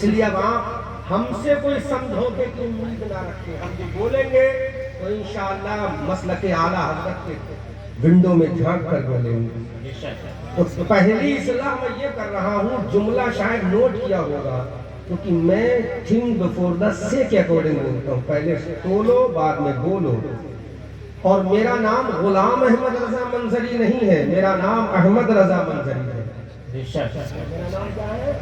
اس لیے اب آپ ہم سے کوئی سمجھوتے کی امید نہ رکھیں. ہم جو بولیں گے تو انشاءاللہ مسلک اعلیٰ حضرت کے ونڈو میں جھانک کر بولیں گے. تو پہلی اصلاح میں یہ کر رہا ہوں, جملہ شاید نوٹ کیا ہوگا, کیونکہ میں تھنک بفور دا سے کے اکارڈنگ بولتا ہوں, پہلے تولو بعد میں بولو. اور میرا نام غلام احمد رضا منظری نہیں ہے, میرا نام احمد رضا منظری ہے. میرا نام کیا ہے؟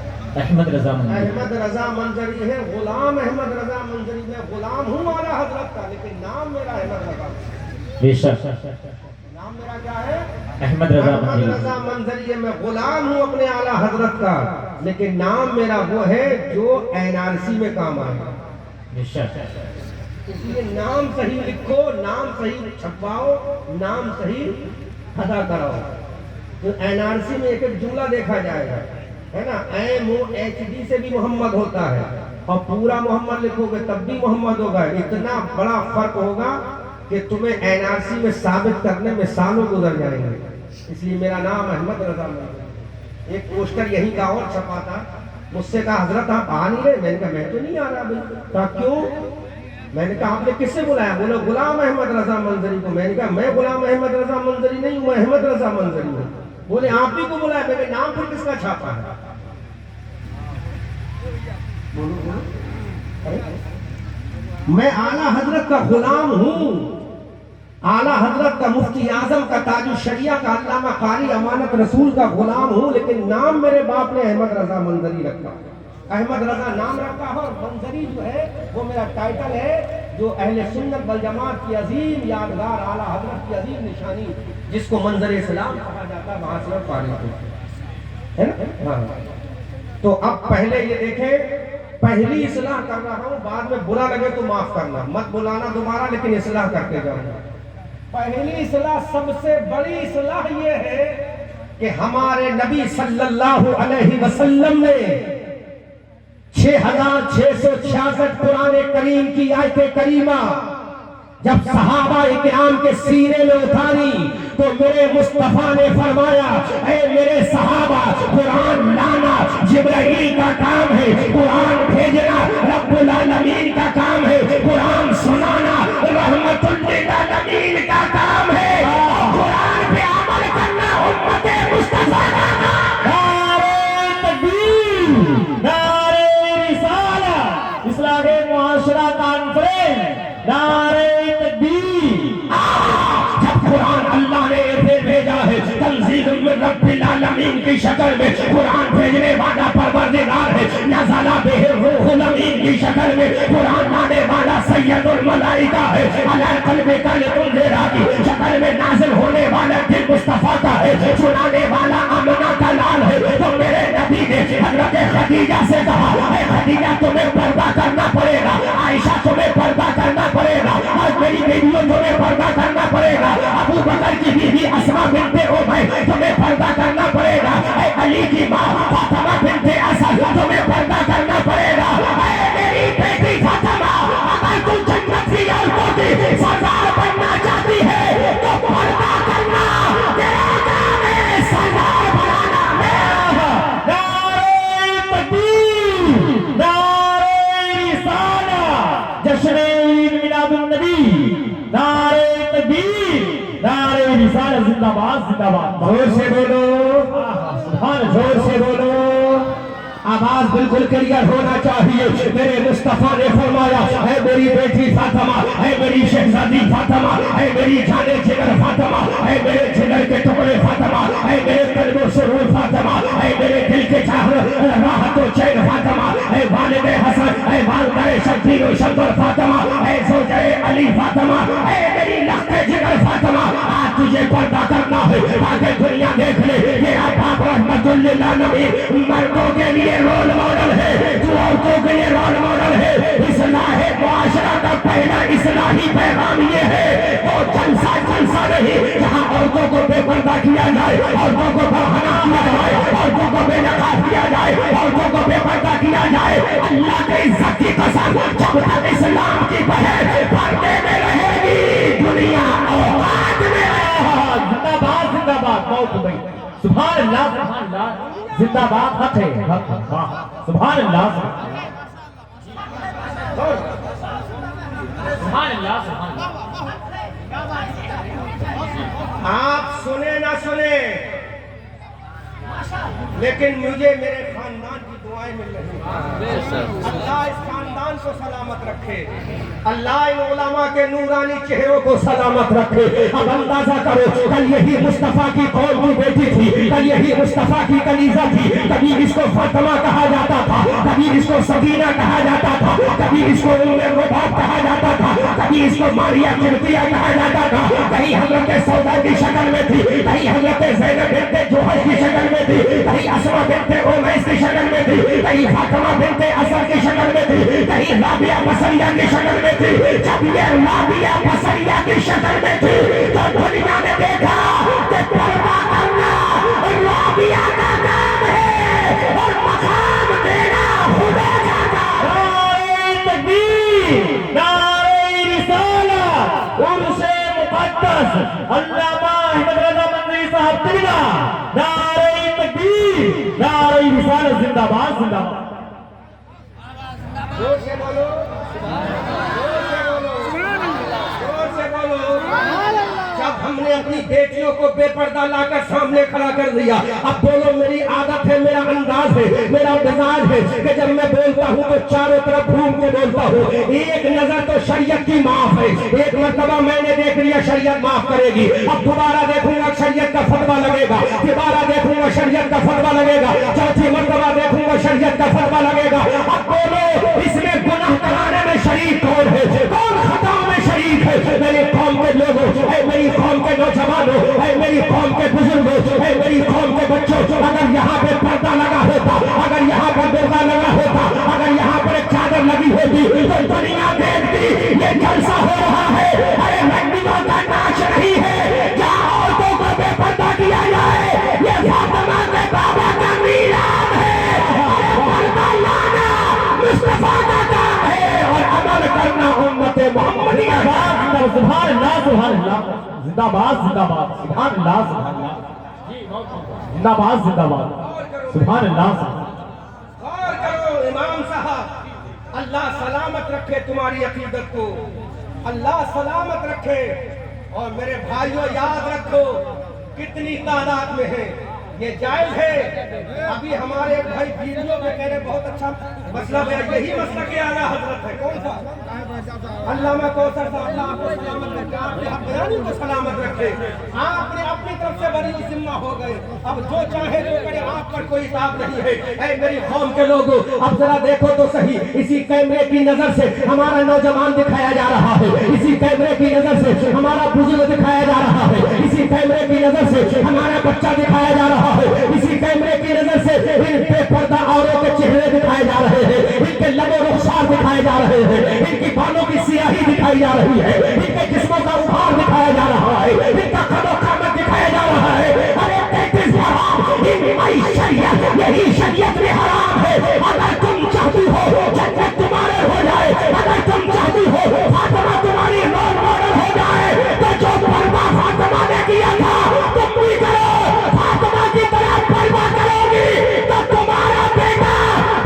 احمد رضا منظری. احمد رضا منظری ہے. غلام احمد رضا منظری, میں غلام ہوں اعلیٰ حضرت کا, لیکن نام میرا احمد رضا ہے. بے شک. نام میرا کیا ہے؟ احمد رضا احمد منظری. رضا منظری ہے. میں غلام ہوں اپنے اعلیٰ حضرت کا, لیکن نام میرا وہ ہے جو NRC میں کام آئے. بے شک. اس لیے نام صحیح لکھو, نام صحیح چھپواؤ, نام صحیح ادا کراؤ. تو NRC میں ایک ایک جملہ دیکھا جائے گا, ہے نا, MOHD سے بھی محمد ہوتا ہے, اور پورا محمد لکھو گے تب بھی محمد ہوگا. اتنا بڑا فرق ہوگا کہ تمہیں NRC میں ثابت کرنے میں سالوں گزر جائیں گے. اس لیے میرا نام احمد رضا منظری. ایک پوسٹر یہی کا اور چھپا تھا, مجھ سے کہا حضرت آپ آ نہیں رہے. میں نے کہا میں تو نہیں آ رہا بھائی. کہا کیوں؟ میں نے کہا آپ نے کس سے بلایا؟ بولے غلام احمد رضا منظری کو. میں نے کہا میں غلام احمد رضا منظری نہیں ہوں, میں احمد رضا منظری ہوں. بولے آپ ہی کو بلایا. میں نے نام پھر کس کا چھاپا ہے؟ میں اعلیٰ حضرت کا غلام ہوں, اعلیٰ حضرت کا مفتی اعظم کا تاج الشریعہ کا علامہ قاری امانت رسول کا غلام ہوں, لیکن نام میرے باپ نے احمد رضا منظری رکھا. احمد رضا نام رکھا ہے, اور منظری جو ہے وہ میرا ٹائٹل ہے, جو اہل سنت والجماعت کی عظیم یادگار اعلیٰ حضرت کی عظیم نشانی, جس کو منظر اسلام کہا جاتا ہے, وہاں سے فارغ ہے نا. ہاں, تو اب پہلے یہ دیکھیں, پہلی اصلاح کر رہا ہوں, بعد میں برا لگے تو معاف کرنا, مت بلانا دوبارہ, لیکن اصلاح کرتے جاؤں. پہلی اصلاح, سب سے بڑی اصلاح یہ ہے کہ ہمارے نبی صلی اللہ علیہ وسلم نے 6666 قرآن کریم کی آیت کریمہ جب صحابہ اکرام کے سینے میں اتاری, تو میرے مصطفیٰ نے فرمایا, اے میرے صحابہ, قرآن لانا جبرائیل کا کام ہے, قرآن بھیجنا رب العالمین کا کام ہے, قرآن سنانا رحمت للعالمین کا کام ہے, قرآن پہ عمل کرنا امت مصطفیٰ کا کام ہے. اصلاح معاشرہ کانفرنس, نعرہ تکبیر. جب قرآن اللہ نے بھیجا ہے تنزیل من رب العالمین کی شکل میں, قرآن بھیجنے والا پروردگار ہے, نزل بہ الروح الامین کی شکل میں, قرآن لانے والا سید الملائکہ ہے, علی قلبک لتنذر کی شکل میں نازل ہونے والا دل مصطفیٰ کا ہے, سنانے والا آمنہ کا لال ہے. تو میرے نبی نے حضرت خدیجہ سے کہا, اے خدیجہ تمہیں پردہ کرنا پڑے گا, عائشہ تمہیں پردہ کرنا پڑے گا, اور میری بیویوں تمہیں پردہ کرنا پڑے گا, ابو بکر کی بیوی اسماء بنت ابی تمہیں پردہ کرنا پڑے گا, اے علی کی ماں فاطمہ بنت اسد تمہیں پردہ کرنا پڑے گا, اے میری بیٹی فاطمہ, اگر تم جنت کی عورتوں کی سردار بننا چاہتی ہے تو پردہ کرنا تیرا کام ہے, سردار بنانا. نعرہ تکبیر, نعرہ رسالہ, جشن عید میلاد النبی, نعرہ تکبیر, نعرہ رسالہ زندہ باد, زندہ باد. زور سے بولو, زور سے بولو. آواز بالکل کلیئر ہونا چاہیے. میرے مصطفیٰ نے فرمایا, اے میری بیٹی فاطمہ, اے میری شہزادی فاطمہ, اے میری جانے جگر فاطمہ, اے میرے جگر کے ٹکڑے فاطمہ, اے میرے قلب و سرور فاطمہ, اے میرے دل کے راحت و چین فاطمہ, اے والد حسن, اے والدہ شبیر و شبر فاطمہ, اے زوجہ علی فاطمہ, اے میری لخت جگر فاطمہ, آج تجھے پردہ کرنا ہے تاکہ دنیا دیکھ لے میرا باپ رحمت للعالمین مردوں کے لیے رول ماڈل ہے, تو عورتوں کے لیے رول ماڈل ہے. اصلاح معاشرہ کا پہلا اصلاحی پیغام یہ ہے, وہ جلسہ نہیں جہاں عورتوں کو بے پردہ کیا جائے, عورتوں کو برہنہ کیا جائے, عورتوں کو بے نقاب کیا جائے, عورتوں کو بے پردہ کیا جائے. اللہ کے عزت کی قسم, جب تک اسلام کی پہل پردے میں رہے گی دنیا اوقات میں رہے گی. زندہ باد, زندہ باد. موت بھائی, سبحان اللہ, سبحان اللہ, زندہ باد. حق ہے, حق, سبحان اللہ. اللہ سبحان اللہ آپ سنے نہ سنے لیکن مجھے میرے خاندان کی دعائیں مل رہی ہیں. اللہ اس خاندان کو سلامت رکھے, اللہ ان علماء کے نورانی چہروں کو سلامت رکھے. اب اندازہ کرو, کل یہی مصطفیٰ کی قوم کی بیٹی تھی, کل یہی مصطفیٰ کی کنیزہ تھی. کبھی اس کو فاطمہ کہا جاتا تھا, کبھی اس کو سکینہ کہا جاتا تھا, کبھی اس کو ام رباب کہا جاتا تھا, کبھی اس کو ماریہ قبطیہ کہا جاتا تھا. کہیں حضرت سودا کی شکل میں تھی, کہیں حضرت زینب بنت جوہش کی شکل میں تھی, کہیں اسما بنت امیس کی شکل میں تھی, کہیں فاطمہ بنت اسد کی شکل میں تھی, کہیں رابعہ بصریہ کی شکل میں تھی. جب یہ رابعہ بصریہ کی شکل میں تھی تو دنیا نے دیکھا کہ پردہ کرنا رابعہ کا کام ہے اور مقام دینا خدا کا کام. نعرہ تکبیر, نعرہ رسالت, عرس مقدس علامہ احمد رضا منظری صاحب تبلا. نعرہ تکبیر, نعرہ رسالت, زندہ باد, زندہ باد. زور سے بولو, زور سے بولو, زور سے بولو. جب ہم نے اپنی بیٹیوں کو بے پردہ لا کر سامنے کھڑا کر دیا, اب بولو میری عادت ہے, میرا انداز ہے, میرا مزاج ہے کہ جب میں بولتا ہوں تو چاروں طرف گھوم کے بولتا ہوں. ایک نظر تو شریعت کی معاف ہے, ایک مرتبہ میں نے دیکھ لیا شریعت معاف کرے گی, اب دوبارہ دیکھوں گا شریعت کا فتویٰ لگے گا, دوبارہ دیکھوں گا شریعت کا فتویٰ لگے گا, چوتھی مرتبہ دیکھوں گا شریعت کا فتویٰ لگے گا. اب بولو اس میں گناہ کرانے میں شریک کون ہے, کون خطا میں شریک ہے؟ میری قوم کے لوگوں, اے میری قوم کے نوجوانوں, اے میری قوم کے بزرگوں, اے میری قوم کے بچوں, اگر یہاں پہ پردہ لگا ہوتا, اگر یہاں پر برقع لگا ہوتا, اگر یہاں پر ایک چادر لگی ہوتی تو دنیا دیکھتی یہ جلسہ ہو رہا ہے. ارے رنگینوں کا ناچ نہیں ہے, کیا عورتوں کو بے پردہ کیا جائے, یہ فاطمہ کے بابا کا میلاد ہے. پردہ لانا مصطفیٰ کا کام ہے اور عمل کرنا امت محمدیہ کا. سبحان اللہ, سبحان اللہ, زندہ باد, زندہ باد, سبحان اللہ, سبحان اللہ, زندہ باد, زندہ باد, سبحان اللہ, سبحان اللہ. غور کرو امام صاحب, اللہ سلامت رکھے تمہاری عقیدت کو, اللہ سلامت رکھے. اور میرے بھائیوں یاد رکھو کتنی تعداد میں ہے, یہ جائز ہے. ابھی ہمارے بھائی ویڈیو میں کہہ رہے بہت اچھا مسئلہ ہے, یہی مسئلہ کے اعلیٰ حضرت ہے. کون سا؟ علامہ کوثر صاحب, اللہ آپ کو سلامت رکھے, آپ کے بیانی کو سلامت رکھے. آپ نے اپنی طرف سے بری ذمہ ہو گئے, اب جو چاہے جو کرے, آپ پر کوئی حساب نہیں ہے. اے میری قوم کے لوگوں, اب ذرا دیکھو تو صحیح, اسی کیمرے کی نظر سے ہمارا نوجوان دکھایا جا رہا ہے, اسی کیمرے کی نظر سے ہمارا بزرگ دکھایا جا رہا ہے, اسی کیمرے کی نظر سے ہمارا بچہ دکھایا جا رہا ہے, اسی کیمرے کی نظر سے ان بے پردہ عورتوں کے چہرے دکھائے جا رہے ہیں, ان کے لب و رخسار دکھائے جا رہے ہیں, ان کی بالوں کی سیاہی دکھائی جا رہی ہے, ان کے جسموں کا ابھار دکھایا جا رہا ہے, ان کا قد و قامت دکھایا جا رہا ہے. ارے تینتیس حرام, شریعت, یہی شریعت میں حرام ہے. اگر تم چاہتی ہو جنت تمہارے ہو جائے, اگر تم چاہتی ہو فاطمہ تمہاری رول ماڈل ہو جائے, تو جو پردہ فاطمہ نے کیا تھا تم بھی کرو. فاطمہ کی طرح پردہ کرو گی تو تمہارا بیٹا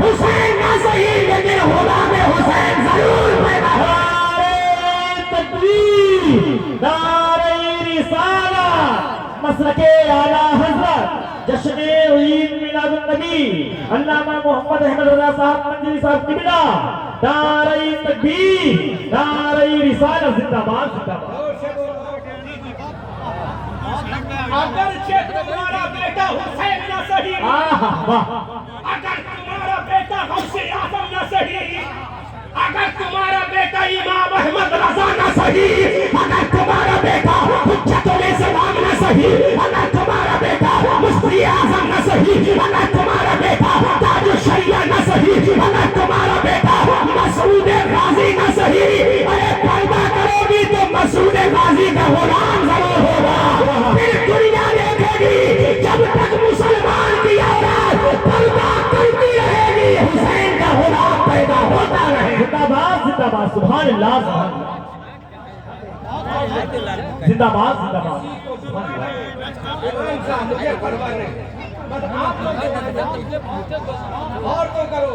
حسین نہ صحیح لیکن غلام حسین ضرور پیدا ہوگا. نعرہ رسالت, مسلک اعلیٰ حضرت جشن عید میلاد النبی علامہ محمد احمد رضا صاحب منظری صاحب قبلہ. نعرہ تکبیر, نعرہ رسالت, زندہ باد, زندہ باد. اگرچہ تمہارا بیٹا حسین نہ صحیح, اگر تمہارا بیٹا غوث اعظم نہ صحیح, اگر تمہارا بیٹا امام احمد رضا نہ صحیح, اگر تمہارا بیٹا حجت الاسلام نہ صحیح, اگر تمہارا بیٹا مفتی اعظم نہ صحیح, اگر تمہارا بیٹا تاج الشریعہ نہ صحیح, اگر تمہارا بیٹا مسعود غازی نہ صحیح, ارے پردہ کرو گی تو مسعود غازی کا غلام ضرور ہوگا. پھر دنیا دیکھے گی جب تک مسلمان کی اولاد پردہ کرتی رہے گی, حسین کا غلام پیدا ہوتا رہے. زندہ باد, زندہ باد, سبحان اللہ, سبحان اللہ, زندہ باد, زندہ باد, سبحان اللہ. امام صاحب مجھے پرواہ نہیں, بس آپ لوگ اور تو کرو.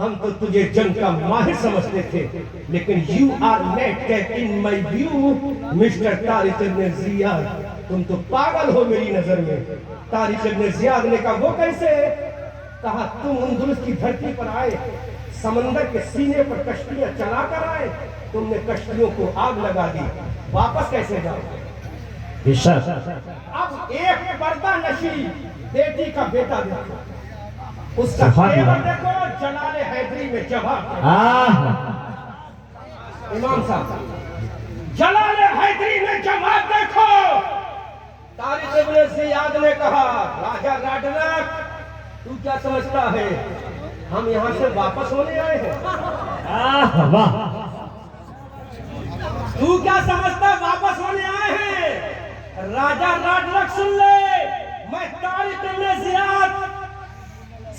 ہم تو تجھے جنگ کا ماہر سمجھتے تھے، لیکن you are not in my view mister Tariq ibn Ziyad, تم تو پاگل ہو میری نظر میں۔ طارق ابن زیاد نے کہا وہ کیسے؟ کہا تم اندلس کی دھرتی پر آئے، سمندر کے سینے پر کشتیاں چلا کر آئے، تم نے کشتیوں کو آگ لگا دی، واپس کیسے جاؤ؟ اب ایک پردہ نشی بیٹی کا بیٹا دیکھو، اس کا تیور دیکھو، جلال حیدری میں جواب۔ امام صاحب جلال حیدری میں جواب دیکھو۔ طارق ابن زیاد نے کہا راجہ راڈنک تو کیا سمجھتا ہے ہم یہاں سے واپس ہونے آئے ہیں؟ تو کیا سمجھتا واپس ہونے آئے ہیں؟ راجہ راڈنک سن لے، میں طارق ابن زیاد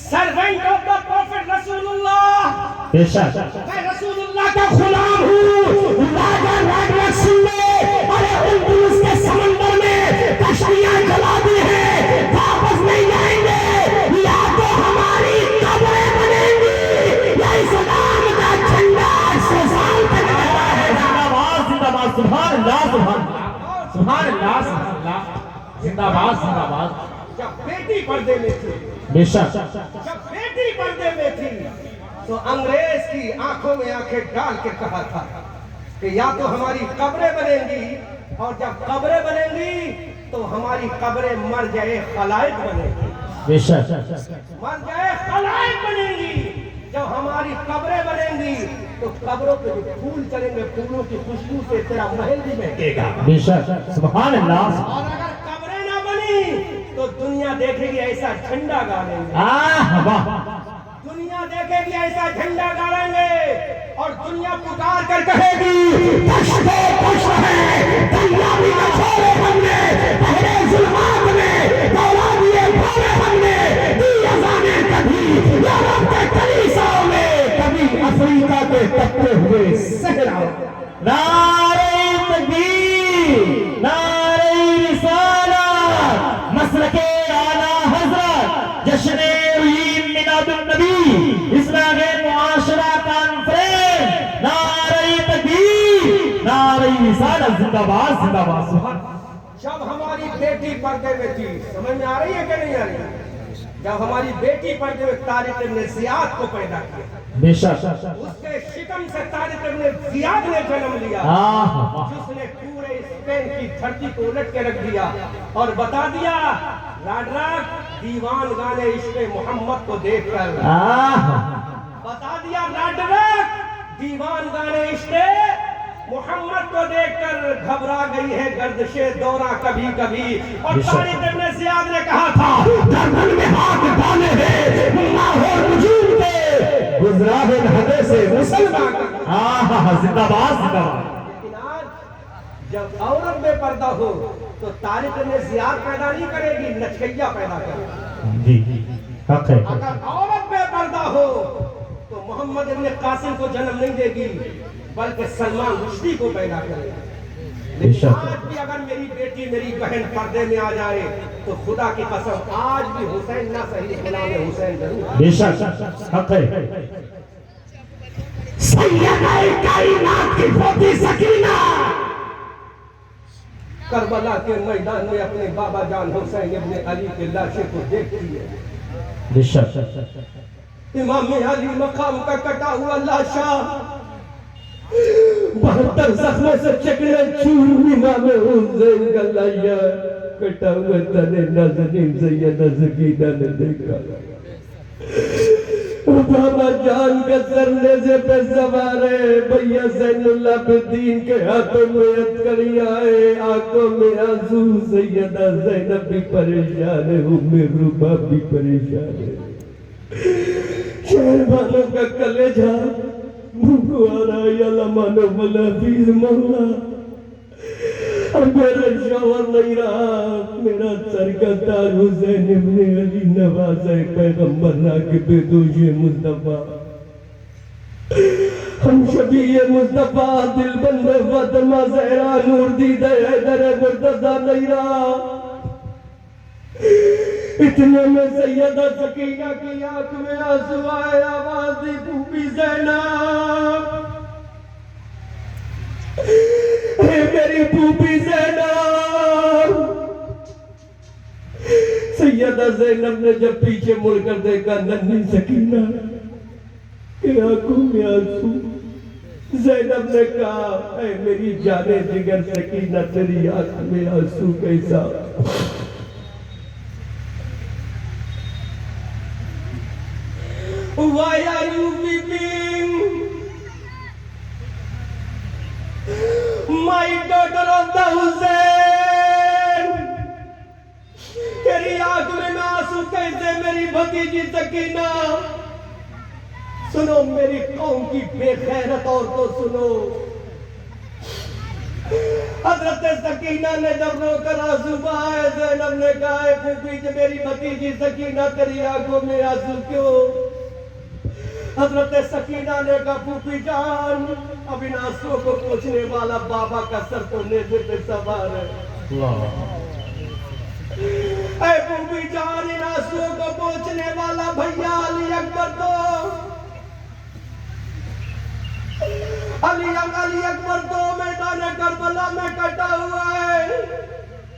سرونٹ آف دا پروفٹ رسول اللہ، میں رسول اللہ کا غلام ہوں۔ راجہ راڈنک سن لے، ارے اندلس کے سمندر میں کشتیاں جلا دی ہیں، واپس نہیں آئیں گے، یا تو ہماری قبریں بنیں گی یا اسلام کا جھنڈا 100 سال تک رہتا ہے۔ زندہ باد، سبحان اللہ، سبحان اللہ، سبحان اللہ، زندہ باد، زندہ باد۔ جب بیٹی پردے میں تھی، بے شک، جب بیٹی پردے میں تھی تو انگریز کی آنکھوں میں آنکھیں ڈال کے کہا تھا کہ یا تو ہماری قبریں بنیں گی، اور جب قبریں بنیں گی تو ہماری قبریں مر جائے خلائق بنیں گی، بے شک، مر جائے خلائق بنیں گی۔ جب ہماری قبریں بنیں گی تو قبروں پہ جو پھول چلیں گے، پھولوں کی خوشبو سے تیرا محل بھی مہکے گا۔ بے شک، سبحان اللہ۔ اور اگر قبریں نہ بنی تو دنیا دیکھے گی ایسا جھنڈا گاڑیں گے، دنیا دیکھے گی ایسا جھنڈا گاڑیں گے، اور دنیا پکار کر کہے گی پشت ہے دریابی کا چھوڑے ہم نے، پہلے ظلمات میں دولادیے بھولے ہم نے، دی ازانیں کبھی یورپ کے کلیساؤں میں، کبھی افریقہ کے تپتے ہوئے صحراؤں۔ نعرہ تکبیر، نعرہ رسالت، مسلک اعلیٰ حضرت، جشن عید میلاد النبی، اصلاح معاشرہ کانفرنس، نعرہ تکبیر، نعرہ رسالت، زندہ باد، زندہ باد، سبحان اللہ۔ جب ہماری بیٹی پردے میں تھی، سمجھ میں آ رہی ہے کہ نہیں آ رہی ہے؟ جب ہماری بیٹی پردے میں طارق ابن زیاد کو پیدا کیا، بے شک، اس کے شکم سے طارق ابن زیاد نے جنم لیا، جس نے پورے اسپین کی دھرتی کو الٹ کے رکھ دیا اور بتا دیا راڈنک دیوان گانے عشق محمد کو دیکھ کر، بتا دیا راڈنک دیوان گانے عشق محمد کو دیکھ کر گھبرا گئی ہے گردش دورہ کبھی کبھی۔ اور طارق ابن زیاد نے کہا تھا گردن میں ہاتھ ڈالے ہیں لاہور وجود کے گزرا ہے حدے سے مسلمان۔ زندہ باد، زندہ باد۔ لیکن آج جب عورت بے پردہ ہو تو طارق ابن زیاد پیدا نہیں کرے گی، نچکیا پیدا کرے گی۔ جی، حق ہے۔ اگر عورت بے پردہ ہو تو محمد ابن قاسم کو جنم نہیں دے گی، بلکہ سلمان رشدی کو پیدا کرے گا۔ لیکن آج بھی اگر میری بیٹی میری بہن پردے میں آ جائے تو خدا کی قسم آج بھی حسین نہ صحیح غلام حسین ضرور۔ بے شک، حق ہے۔ سیدہ کائنات کی پوتی سکینہ کربلا کے میدان میں اپنے بابا جان حسین ابن علی کے لاشے کو دیکھتی ہے۔ بے شک، امام علی مقام کا کٹا ہوا لاشا 72 زخموں سے چکنے چور امام حسین کا لاشا کٹا ہوا تنے ناظرین سیدہ سکینہ نے دیکھا۔ بابا جان کا سرنے پہ سوار ہے، بھیا زین اللہ الدین کے ہاتھوں میں ہتھکڑی آئے، آنکھوں میں آنسو، سیدہ زینب بھی پریشان ہے، ام روبہ بھی پریشان ہے۔ شہربانوں کا کلیجہ بھوکو آ رہا ہے، یا لمانو ملافیز مولا، اب میرا شوہر نہیں رہا، میرا سر کا تاج حسین ابن علی نوازہ پیغمبر راکب دوش مصطفیٰ، ہم شبیہ مصطفیٰ دل بند فاطمہ زہرا نور دیدہ حیدر مرتضیٰ نہیں رہا۔ اتنے میں سیدہ سکینہ کی آنکھ میں آنسو آئے، آواز دی زینب، اے میری پھوپھی زینب۔ سیدہ زینب نے جب پیچھے مڑ کر دیکھا ننھی سکینہ کہ آنکھوں میں آنسو، زینب نے کہا اے میری جانے جگر سکینہ تیری آنکھ میں آنسو کیسا؟ Why are you weeping? My daughter of the Hussein. تیری آنکھ میں آنسو کیسے میری بھتیجی سکینہ؟ سنو میری قوم کی بے غیرت عورتوں سنو، حضرت سکینہ نے جب رو کر آنسو بہائے، زینب نے کہا اے پھوپھی جی میری بھتیجی سکینہ تیری آنکھوں میں آنسو کیوں؟ حضرت سکینہ نے کہا پھوپھی جان اب ان آنسوؤں کو پوچھنے والا بابا کا سر تو نیزے پہ سوار ہے۔ اے پھوپھی جان ان آنسوؤں کو پوچھنے والا بھیا علی اکبر تو علی اکبر تو میدان کربلا میں کٹا ہوا ہے،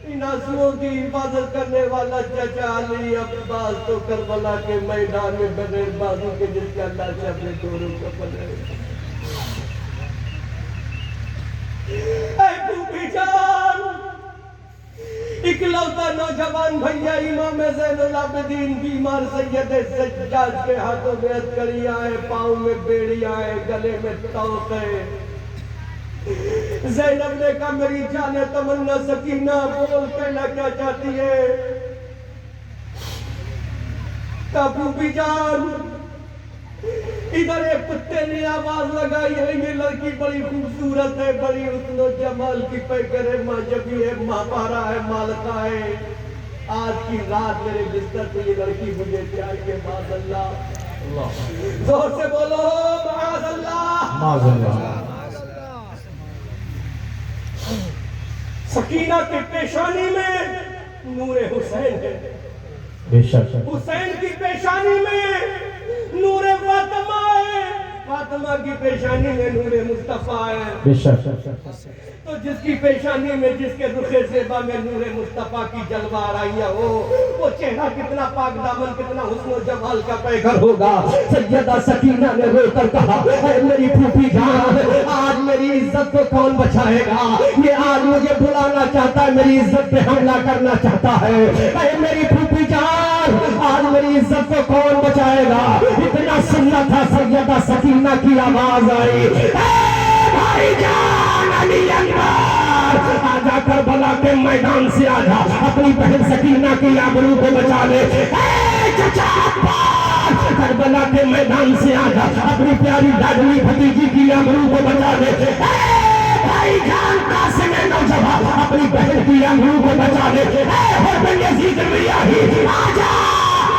ان آنسوؤں کی حفاظت کرنے والا چچا علی عباس تو کربلا کے میدان میں بغیر بازو کے جس کا اللہ سے اپنے دوروں کو پلے۔ اے پھوپھی جان اکلوتا نوجوان بھیا امام زین العابدین بیمار سید سجاد کے ہاتھوں میں ہتھکڑیاں ہیں، پاؤں میں بیڑیاں ہیں، گلے میں توق ہے۔ زینب نے کہا میری جان تمنا سکینہ بول کہنا کیا چاہتی ہے؟ کہا پھوپھی جان ادھر ایک کتے نے آواز لگائی ہے یہ لڑکی بڑی خوبصورت ہے، بڑی حسن و جمال کی پیکر ہے، ماجبی ہے، ماہپارا ہے، مالکہ ہے، آج کی رات میرے بستر پہ یہ لڑکی مجھے چاہیے، معاذ اللہ۔ زور سے بولو معاذ اللہ، معاذ اللہ۔ سکینہ کے پیشانی میں نور حسین ہے، بے شک حسین کی پیشانی میں نور فاطمہ ہے، فاطمہ کی پیشانی میں نور مصطفیٰ ہے۔ بے شک تو جس کی پیشانی میں جس کے رخ زیبا میں نور مصطفیٰ کی جلوہ آرائیاں ہو، وہ چہرہ کتنا پاک دامن کتنا حسن و جمال کا پیکر ہوگا۔ سیدہ سکینہ نے رو کر کہا اے میری پھوپھی جان آج میری عزت کو کون بچائے گا؟ یہ آج مجھے بلانا چاہتا ہے، میری عزت پہ حملہ کرنا چاہتا ہے۔ اے میری پھوپھی جان آج میری عزت کو کون بچائے گا؟ اتنا سننا تھا سیدہ سکینہ کی آواز آئی اے بھائی جان علی اکبر آجا کربلا کے میدان سے آجا، اپنی بہن سکینہ کی آبرو کو بچا لے۔ اے چچا عباس کربلا کے میدان سے آجا، اپنی پیاری لاڈلی بھتیجی کی آبرو کو بچا لے۔ اے بھائی جان قاسم نوجوان اپنی بہن کی آبرو کو بچا لے۔ اے حسن یزید ریاحی آجا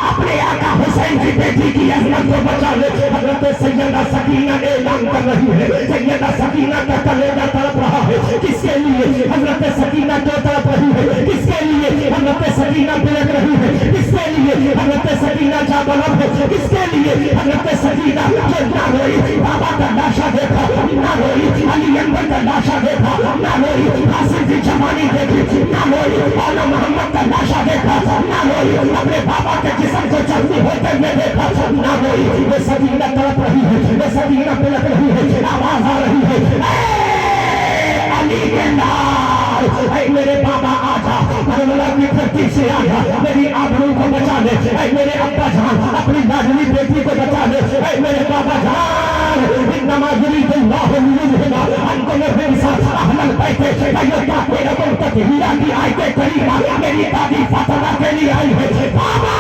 اپنے آقا حسین کی بیٹی کی عظمت کو بچا لے۔ حضرت سیدہ سکینہ اعلان کر رہی ہے، سیدہ سکینہ کا کلیجہ تڑپ رہا ہے، کس کے لیے؟ حضرت سکینہ کیوں تڑپ رہی ہے؟ کس کے لیے؟ حضرت سکینہ بلک رہی ہے، کس کے لیے؟ حضرت سکینہ جا بلب ہے، کس کے لیے؟ حضرت سکینہ جو نہ روئی بابا کا لاشا دیکھا، نہ روئی علی اکبر کا لاشا دیکھا، نہ روئی قاسم کی جوانی دیکھی، نہ روئی مولانا محمد کا لاشا دیکھا، نہ روئی اپنے بابا کے جسم کو چلتی ہوتے میں دیکھا، نہ روئی وہ سکینہ تڑپ رہی ہے، وہ سکینہ بلک رہی ہے، آواز آ رہی ہے اے علی کے لال اے میرے بابا آجا، کربلا کی دھرتی سے آجا، میری آبرو کو بچا لے۔ اے میرے ابا جان اپنی لاڈلی بیٹی کو بچا لے۔ اے میرے بابا جان انما یرید اللہ لیذہب عنکم الرجس اہل البیت ویطہرکم تطہیرا کی آیت کریمہ میری دادی فاطمہ کے لیے آئی ہے۔ بابا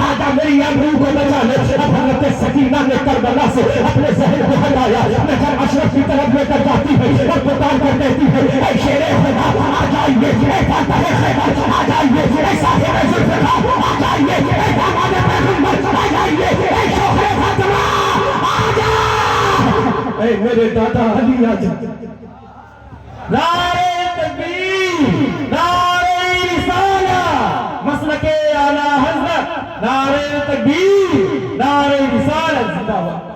آجا میری آبرو کو بچا لے۔ اب حضرت سکینہ نے کربلا سے اپنے ذہن کو ہٹایا، نظر اشرف کی طرف لے کر جاتی ہے اور پکار کر کہتی ہے اے شیر خدا آ جائیے، اے فاتح خیبر آ جائیے، اے صاحب ذوالفقار آ جائیے، اے داماد پیغمبر آ جائیے، اے شوخ فاطمہ آ جا، اے میرے دادا علی آ جا۔ نعرہ تکبیر، نعرہ رسالہ، مسلک اعلیٰ حضرت، نعرہ تکبیر، نعرہ رسالہ، زندہ باد۔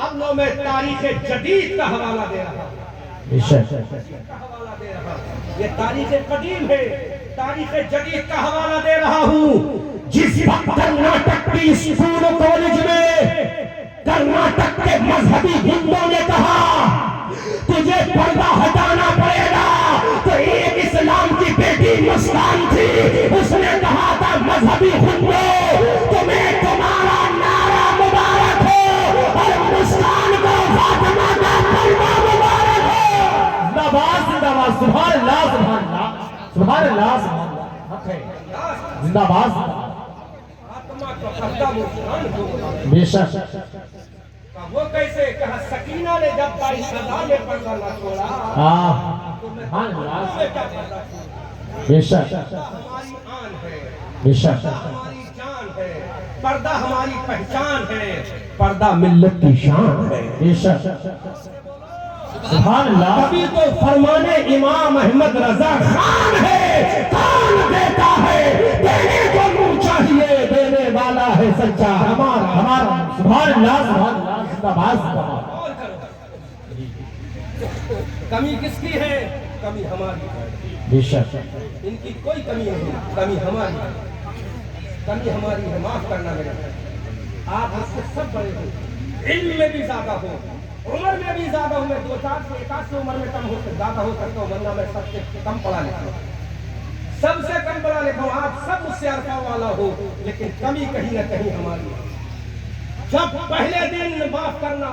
اب لو میں تاریخ جدید کا حوالہ دے رہا ہوں، یہ تاریخ قدیم ہے، تاریخ جدید کا حوالہ دے رہا ہوں۔ جس وقت کرناٹک کی اسکول و کالج میں کرناٹک کے مذہبی ہندوؤں نے کہا تجھے پردہ ہٹانا پڑے گا، تو ایک اسلام کی بیٹی مسکان تھی، اس نے کہا تھا مذہبی ہندو تمہیں تمہارا نعرہ مبارک ہو، اور مسکان کو فاطمہ کا پردہ مبارک ہو۔ زندہ باد زندہ باد، سبحان اللہ سبحان اللہ سبحان اللہ سبحان اللہ، حق ہے، زندہ باد زندہ باد۔ فاطمہ کا پردہ مسکان کو، بے شک، وہ کیسے کہا سکینہ نے جب بائی سزا میں پردہ نہ چھوڑا سبحان اللہ، اس میں کیا پردہ چھوڑا؟ بے شک ہماری آن ہے، بے شک، ہماری جان ہے، پردہ ہماری پہچان ہے، پردہ ملت کی شان ہے۔ بے شک، سبحان اللہ۔ کبھی تو فرمان امام احمد رضا خان ہے، کون دیتا ہے، دینے کو منہ چاہیے، دینے والا ہے سچا ہمارا ہمارا سبحان اللہ سبحان اللہ، زندہ باد زندہ باد۔ اور کرو، کمی کس کی ہے؟ کمی ہماری ہے، بے شک، ان کی کوئی کمی نہیں، کمی ہماری ہے، کمی ہماری ہے، معاف کرنا میرے۔ آپ اس سے سب بڑے ہو، علم میں بھی زیادہ ہو، عمر میں بھی زیادہ ہوں، میں 2-4 سے 1 سے عمر میں کم ہو زیادہ ہو سکتا ہوں، ورنہ میں سب سے کم پڑھا لکھا ہوں، سب سے کم پڑھا لکھا ہوں، آپ سب مجھ سے عرفہ والا ہو، لیکن کمی کہیں نہ کہیں ہماری ہے۔ جب پہلے دن معاف کرنا،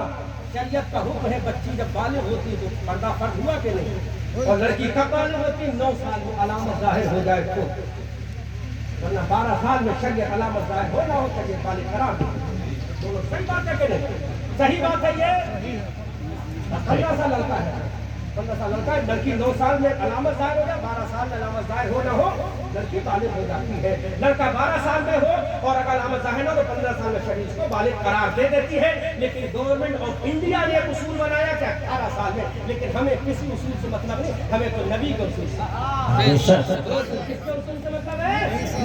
شریعت کا حکم ہے، بچی جب بالغ ہوتی تو پردہ فرض ہوا کہ نہیں، اور لڑکی کب بالغ ہوتی 9 سال میں علامت ظاہر ہو جائے تو، ورنہ 12 سال میں شریعت علامت ظاہر ہو نہ ہو تو یہ بالغ قرار دے۔ دونوں صحیح بات ہے کہ نہیں؟ صحیح بات ہے یہ 15 سال لڑکا ہے، 15 سال لڑکا ہے، لڑکی 9 سال میں علامت ظاہر ہو جائے، 12 سال میں علامت ظاہر ہو نہ ہو لڑکی بالغ ہو جاتی ہے۔ لڑکا 12 سال میں ہو اور اگر علامت ظاہر نہ ہو تو 15 سال میں شریعت کو بالغ قرار دے دیتی ہے، لیکن گورنمنٹ آف انڈیا نے ایک اصول بنایا کہ 18 سال میں، لیکن ہمیں کسی اصول سے مطلب نہیں، ہمیں تو نبی کے اصول سے، بے شک، کس کے اصول سے مطلب ہے؟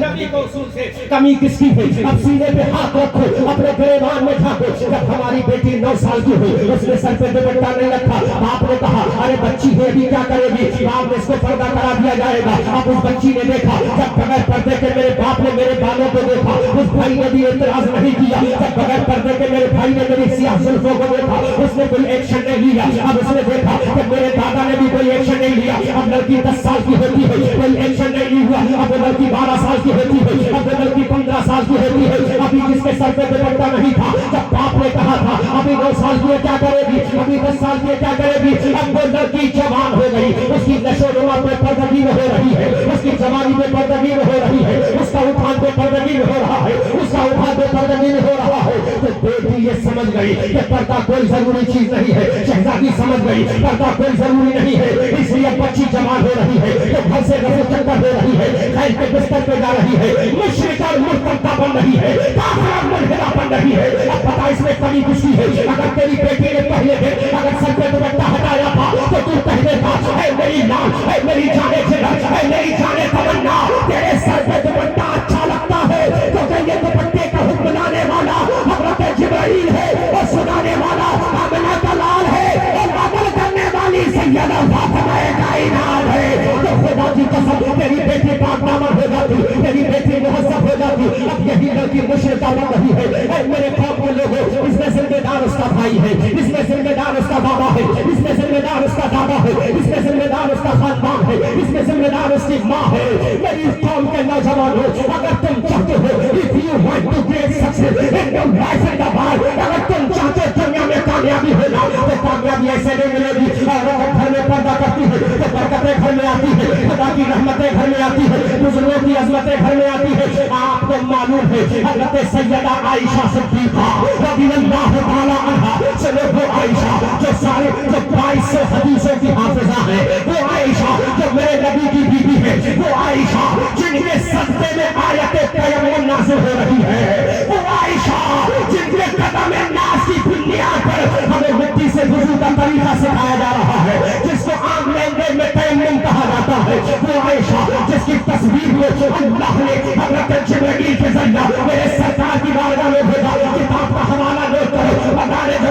نبی کے اصول سے۔ کمی کس کی ہے؟ اب سینے پہ ہاتھ رکھو، اپنے گریبان میں جھانکو۔ جب ہماری بیٹی 9 سال کی ہوئی، اس نے سر پہ دوپٹہ نہیں رکھا، باپ نے کہا ارے بچی ہے ابھی کیا کرے گی، باپ نے اس کو پردہ کرا دیا جائے گا۔ اب اس بچی نے دیکھا، جب بغیر پردے کے میرے باپ نے میرے بالوں کو دیکھا، اس بھائی نے بھی اعتراض نہیں کیا۔ جب بغیر پردے کے میرے بھائی نے میری سیاہ زلفوں کو دیکھا، اس نے کوئی ایکشن نہیں لیا۔ اب اس نے دیکھا کہ میرے دادا نے بھی کوئی ایکشن نہیں لیا۔ اب لڑکی 10 سال کی ہوتی ہے، کوئی ایکشن نہیں ہوا۔ اب وہ لڑکی 12 سال کی ہوتی ہے، اب وہ لڑکی 15 سال کی ہوتی ہے۔ ابھی جس کے سر پہ دوپٹہ نہیں تھا، جب باپ نے کہا تھا ابھی 9 سال کی ہے کیا کرے گی، ابھی 10 سال کی ہے کیا کرے گی، اب وہ لڑکی جوان ہو گئی، اس کی نشو و نما پہ پردگی ہو رہی ہے، اس کی جوانی پہ پردگی ہو رہی ہے، اس کا اٹھان پہ پردگی ہو رہا ہے، اس کا اٹھان پہ پردگی ہو رہا ہے۔ تو بیٹی یہ سمجھ گئی کہ پردہ کوئی ضروری چیز نہیں ہے، شہزادی سمجھ گئی پردہ کوئی ضروری نہیں ہے، اس لیے بچی جوان ہو رہی ہے، تو گھر سے رفو چکر ہو رہی ہے، خیر کے بستر پہ جا رہی ہے، مشرک اور مرتدہ بن رہی ہے، کافر اور ملحدہ بن رہی ہے۔ اب بتا اس میں کمی کس کی ہے؟ اگر تیری بیٹی نے پہلے دن اگر سر پہ دوپٹہ ہٹایا تھا تو تو کہنے تھا اے میری لان، اے میری جانے جگر، اے میری جانے تمنا، تیرے سر پہ دوپٹہ اچھا لگتا ہے کیونکہ یہ دوپٹے کا حکم لانے والا حضرت جبرائیل ہے، اور سنانے والا آمنہ کا لال ہے، اور عمل کرنے والی سیدہ فاطمہ کائنات ہے۔ تو خدا کی قسم تیری بیٹی پاک دامن ہو جاتی، تیری بیٹی مہذب ہو جاتی۔ اب یہی لڑکی مشرکہ بن رہی ہے۔ اے میرے قوم کے لوگوں، اس میں ذمہ دار اس کا بھائی ہے، اس میں ذمہ دار اس کا بابا ہے، اس میں ذمہ دار اس کا دادا ہے، اس میں ذمہ دار اس کا خاندان ہے، اس میں ذمہ دار اس کی ماں ہے۔ میری اس قوم کے نوجوانوں، اگر تم چاہتے ہو if you want to create success in your life and the world، اگر تم چاہتے ہو دنیا میں کامیابی ہونا، تو کامیابی ایسے نہیں ملے گی۔ عورت گھر میں پردہ کرتی ہے تو برکتیں گھر میں آتی ہے، خدا کی رحمتیں گھر میں آتی ہے، بزرگوں کی عظمتیں گھر میں آتی ہے۔ آپ کو معلوم ہے حضرت سیدہ عائشہ صدیقہ رضی اللہ تعالی عنہا، چلو وہ عائشہ جو 2200 حدیثوں کی حافظہ ہے، وہ عائشہ جو میرے نبی کی بیوی ہے، وہ عائشہ جن کے سجدے میں آیت تیمم نازل ہو رہی ہے، وہ عائشہ جن کے قدم ناز کی بنیاد پر ہمیں مٹی سے وضو کا طریقہ سکھایا جا رہا ہے، جس کو عام لین دین میں تیمم کہا جاتا ہے، وہ عائشہ جس کی تصویر میں اللہ نے حضرت جبرائیل کے ذریعہ میرے سرکار کی بارگاہ میں بھیجا، کتاب کا حوالہ لے کر بتانے جو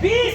20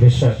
بے شک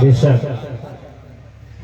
بے شک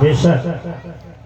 بے شک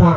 ہاں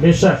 بے شک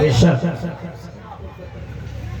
بے شک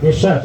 بے شک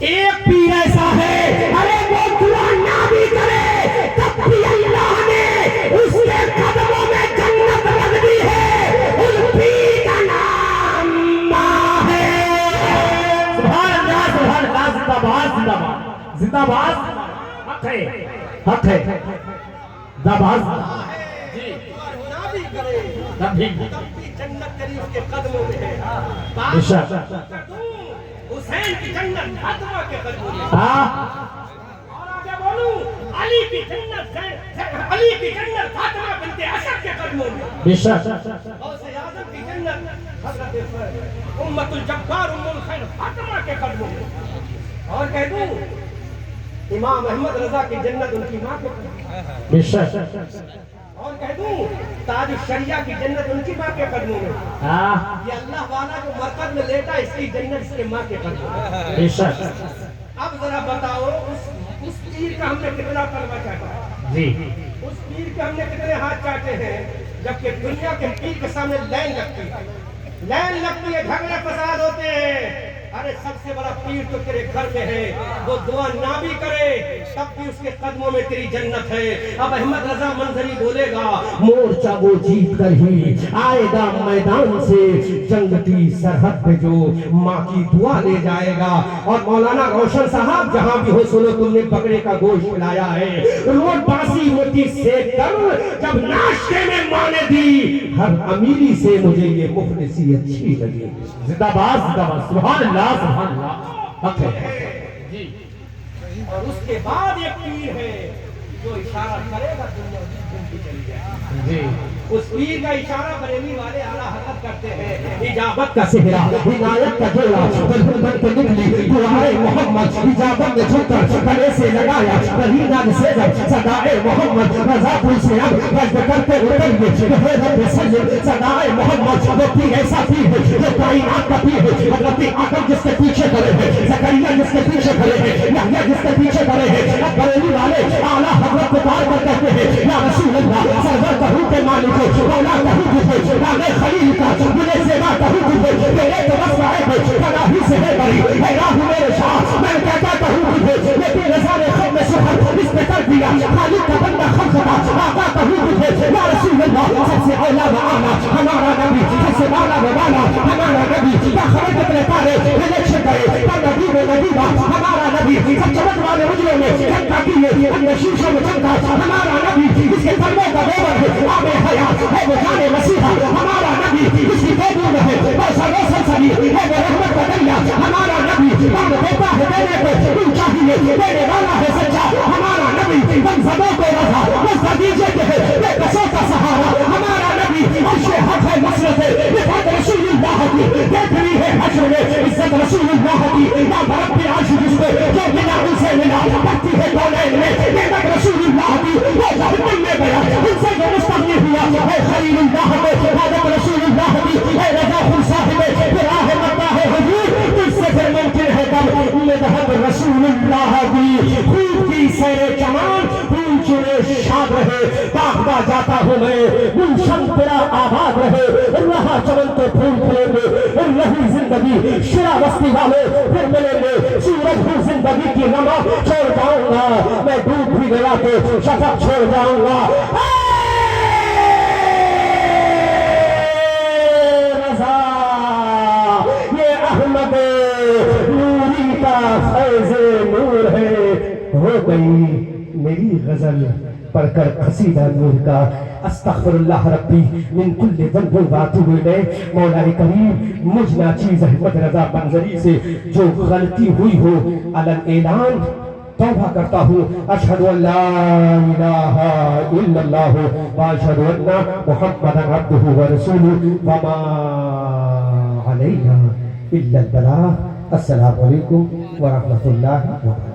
ایک پیر ایسا ہے ارے وہ دعا نہ بھی کرے تب بھی اللہ نے اس کے قدموں میں جنت رکھ دی ہے۔ ان پیر کا نام ماں ہے۔ سبحان اللہ سبحان اللہ، زندہ باد زندہ باد زندہ باد، حق ہے حق ہے، زندہ باد جی نہ بھی کرے تب بھی تب بھی جنت تیری اس کے قدموں میں ہے۔ بے شک حسین کی جنت فاطمہ کے قدموں میں ہے۔ ہاں اور آگے بولوں علی کی جنت علی کی جنت فاطمہ بنت اسد کے قدموں میں ہے۔ بے شک غوث اعظم کی جنت حضرت امت الجبار ام الخیر فاطمہ کے قدموں میں ہے۔ اور کہہ دوں امام احمد رضا کی جنت ان کی ماں کے قدموں میں ہے۔ بے شک اور کہہ دوں تاج الشریعہ کی جنت ان کی ماں کے قدموں میں ہے۔ ہاں یہ اللہ والا جو مرکز میں لیٹا اس کی جنت اس کے ماں کے قدموں میں ہے۔ بے شک اب ذرا بتاؤ اس پیر کا ہم نے کتنا کلمہ چاہتا ہے؟ جی اس پیر کے ہم نے کتنے ہاتھ چاہتے ہیں؟ جبکہ دنیا کے پیر کے سامنے لائن لگتی ہے، لائن لگتی ہے، جھگڑے فساد ہوتے ہیں۔ ارے سب سے بڑا پیر تو تیرے گھر میں ہے، وہ دعا نہ بھی کرے تب بھی اس کے قدموں میں تیری جنت ہے۔ اب احمد رضا منظری بولے گا مورچہ وہ جیت کر ہی آئے گا میدان سے، جنگ کی سرحد پہ جو ماں کی دعا لے جائے گا۔ اور مولانا روشن صاحب جہاں بھی ہو سنو، تم نے بکرے کا گوشت لایا ہے، روٹ باسی موٹی سیک کر جب ناشتے میں ماں نے دی، ہر امیری سے مجھے یہ مخلصی اچھی لگی۔ زندہ باد سبحان اللہ سبحان اللہ، حق ہے جی۔ اور اس کے بعد ایک پیر ہے جو اشارہ کرے گا دنیا دن کی چلی جائے۔ جی اس پیر کا اشارہ بریلی والے اعلیٰ حضرت کرتے ہیں۔ اجابت کا صحرا ہدایت کا جوڑا بلبل بن کے نکلی دعائے محمد، اجابت نے جھک کر گلے سے لگایا رہینا سے جب صدائے محمد، رضا پور سے اب رجد کرتے اتر گئے رب سلم صدائے محمد۔ وہ پیر ایسا پیر ہے جو کائنات کا پیر ہے، حضرت آدم جس کے پیچھے کھڑے ہیں، زکریا جس کے پیچھے کھڑے ہیں، یحییٰ جس کے پیچھے کھڑے ہیں۔ اب بریلی والے اعلیٰ حضرت پکار کر کہتے ہیں یا رسول اللہ، سرور کہوں کے مالک مولا کہوں تجھے، نام خلیل کا مجھے سیوا کہوں تجھے، میرے تو بس رائے ہے پناہی سے ہے بری، اے راہ میرے شاہ میں کہتا کہوں تجھے، لیکن رضا نے خم میں سحر اس پہ کر دیا، خالق کا بندہ خم خدا آقا کہوں تجھے یا رسول اللہ، سب سے اولا و آنا ہمارا نبی، سب سے بالا و بالا ہمارا نبی، یا خبر کتنے تارے الیکشن کرے پر نبی و نبیبہ ہمارا نبی، سب چمک والے اجلوں میں جھنکا کیے اندر شیشوں میں چمکا ہمارا نبی، جس کے کلموں کا گوبر ہے آب حیات ہے وہ جان مسیحا، ہمارا نبی جس کی گودوں میں ہے وہ سروسن سبھی ہے وہ رحمت یہ شاد رہے باغباں جاتا ہوں میں گلشن تیرا آباد رہے رہا چمن تو پھول کھلیں گے رہی زندگی شرا بستی والے پھر ملیں گے سورج ہوں زندگی کی رما چھوڑ جاؤں گا میں ڈوب بھی گیا تو شفق چھوڑ جاؤں گا رضا یہ احمد نوری کا فیض نور ہے ہو گئی میری غزل پڑھ کر قصیدہ نور کا استغفر اللہ ربی من کل ذنب واتوب الیہ مولا کریم مجھ ناچیز احمد رضا منظری سے جو غلطی ہوئی ہو علن اعلان توبہ کرتا ہوں اشہد ان لا الہ الا اللہ واشہد ان محمدا عبدہ ورسولہ وما علینا الا البلاغ السلام علیکم ورحمۃ اللہ وبرکاتہ